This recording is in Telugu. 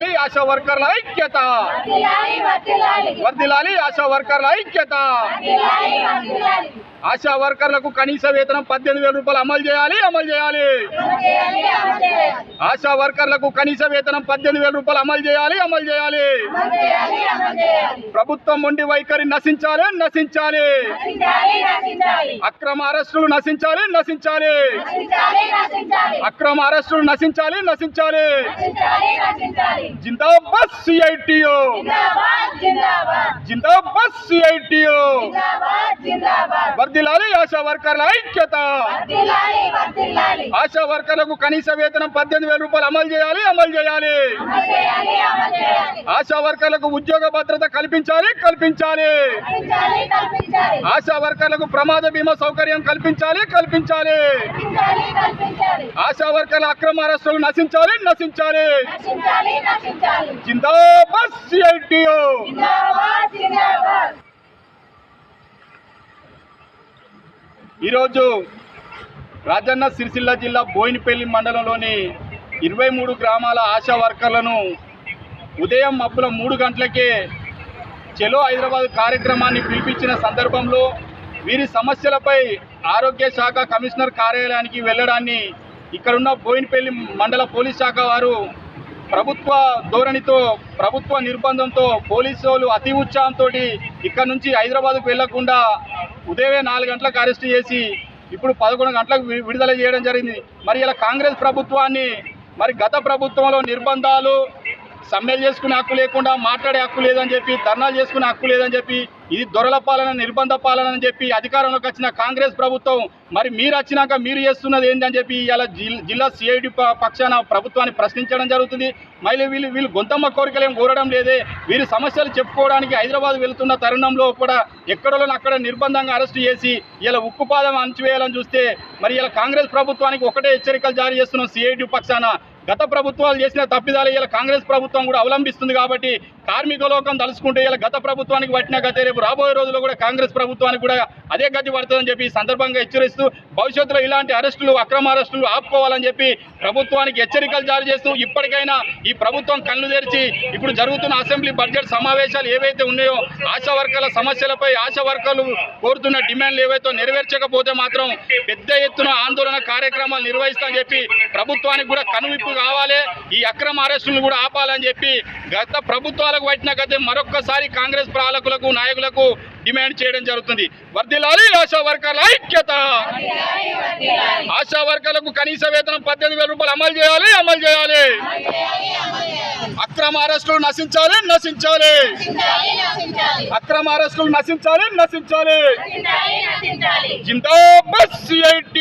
ఆశా వర్కర్ల ఐక్యత వర్ధిల్లాలి ఆశా వర్కర్ల ఐక్యత ఆశా వర్కర్లకు కనీస వేతనం 18,000 రూపాయలు అమలు చేయాలి ఆశా వర్కర్లకు కనీస వేతనం 18,000 రూపాయలు అమలు చేయాలి ప్రభుత్వం మొండి వైఖరి నశించాలి అక్రమ అరెస్టులు నశించాలి అక్రమ అరెస్టులు నశించాలి జిందాబాద్ సిఐటియు జిందాబాద్ సిఐటియు వర్ధిల్లాలి ఆశా వర్కర్ల ఐక్యత ఆశా వర్కర్లకు కనీస వేతనం 18,000 రూపాయలు అమలు చేయాలి ఆశా వర్కర్లకు ఉద్యోగ భద్రత కల్పించాలి ఆశా వర్కర్లకు ప్రమాద బీమా సౌకర్యం కల్పించాలి ఆశా వర్కర్ల అక్రమ అరెస్టులు నశించాలి జిందాబాద్ సిఐటియు ఈరోజు రాజన్న సిరిసిల్ల జిల్లా బోయినపల్లి మండలంలోని 23 గ్రామాల ఆశా వర్కర్లను ఉదయం మబ్బుల 3 గంటలకే చలో హైదరాబాద్ కార్యక్రమాన్ని పిలిపించిన సందర్భంలో వీరి సమస్యలపై ఆరోగ్య శాఖ కమిషనర్ కార్యాలయానికి వెళ్లడాన్ని ఇక్కడున్న బోయినపల్లి మండల పోలీస్ శాఖ వారు ప్రభుత్వ ధోరణితో ప్రభుత్వ నిర్బంధంతో పోలీసులు అతి ఉత్సాహంతో ఇక్కడ నుంచి హైదరాబాద్కు వెళ్లకుండా ఉదయమే 4 గంటలకు అరెస్ట్ చేసి ఇప్పుడు 11 గంటలకు విడుదల చేయడం జరిగింది. మరి ఇలా కాంగ్రెస్ ప్రభుత్వాన్ని గత ప్రభుత్వంలో నిర్బంధాలు, సమ్మెలు చేసుకునే హక్కు లేకుండా మాట్లాడే హక్కు లేదని చెప్పి, ధర్నాలు చేసుకునే హక్కు లేదని చెప్పి, ఇది దొరల పాలన, నిర్బంధ పాలన అని చెప్పి అధికారంలోకి వచ్చిన కాంగ్రెస్ ప్రభుత్వం మరి మీరు వచ్చినాక మీరు చేస్తున్నది ఏంటని చెప్పి ఇలా జిల్లా సిఐడి పక్షాన ప్రభుత్వాన్ని ప్రశ్నించడం జరుగుతుంది. మళ్ళీ వీళ్ళు గొంతమ్మ కోరికలేం కోరడం లేదే, వీరి సమస్యలు చెప్పుకోవడానికి హైదరాబాద్ వెళుతున్న తరుణంలో కూడా ఎక్కడో అక్కడ నిర్బంధంగా అరెస్టు చేసి ఇలా ఉక్కుపాదం అణచివేయాలని చూస్తే మరి ఇలా కాంగ్రెస్ ప్రభుత్వానికి ఒకటే హెచ్చరికలు జారీ చేస్తున్నాం సిఐడి పక్షాన. గత ప్రభుత్వాలు చేసిన తప్పిదాలు ఇలా కాంగ్రెస్ ప్రభుత్వం కూడా అవలంబిస్తుంది కాబట్టి కార్మిక లోకం తలుచుకుంటే ఇలా గత ప్రభుత్వానికి పట్టిన గతే రేపు రాబోయే రోజుల్లో కూడా కాంగ్రెస్ ప్రభుత్వానికి కూడా అదే గతి పడుతుందని చెప్పి సందర్భంగా హెచ్చరిస్తూ భవిష్యత్తులో ఇలాంటి అరెస్టులు, అక్రమ అరెస్టులు ఆపుకోవాలని చెప్పి ప్రభుత్వానికి హెచ్చరికలు జారీ చేస్తూ ఇప్పటికైనా ఈ ప్రభుత్వం కళ్ళు తెరిచి ఇప్పుడు జరుగుతున్న అసెంబ్లీ బడ్జెట్ సమావేశాలు ఏవైతే ఉన్నాయో ఆశా వర్కర్ల సమస్యలపై ఆశా వర్కర్లు కోరుతున్న డిమాండ్లు ఏవైతే నెరవేర్చకపోతే మాత్రం పెద్ద ఎత్తున ఆందోళన కార్యక్రమాలు నిర్వహిస్తామని చెప్పి ప్రభుత్వానికి కూడా కనువిప్పు కావాలి. ఈ అక్రమ అరెస్టులు కూడా ఆపాలని చెప్పి గత ప్రభుత్వాలకు పట్టిన గతే మరొక్కసారి కాంగ్రెస్ పాలకులకు, నాయకులకు డిమాండ్ చేయడం జరుగుతుంది. వర్ధిల్లాలి ఆశా వర్కర్ల ఐక్యత. ఆశా వర్కర్లకు కనీస వేతనం 18,000 రూపాయలు అమలు చేయాలి. అక్రమ అరెస్టులు నశించాలి. అక్రమ అరెస్టులు నశించాలి. జిందాబాద్ సిఐటి.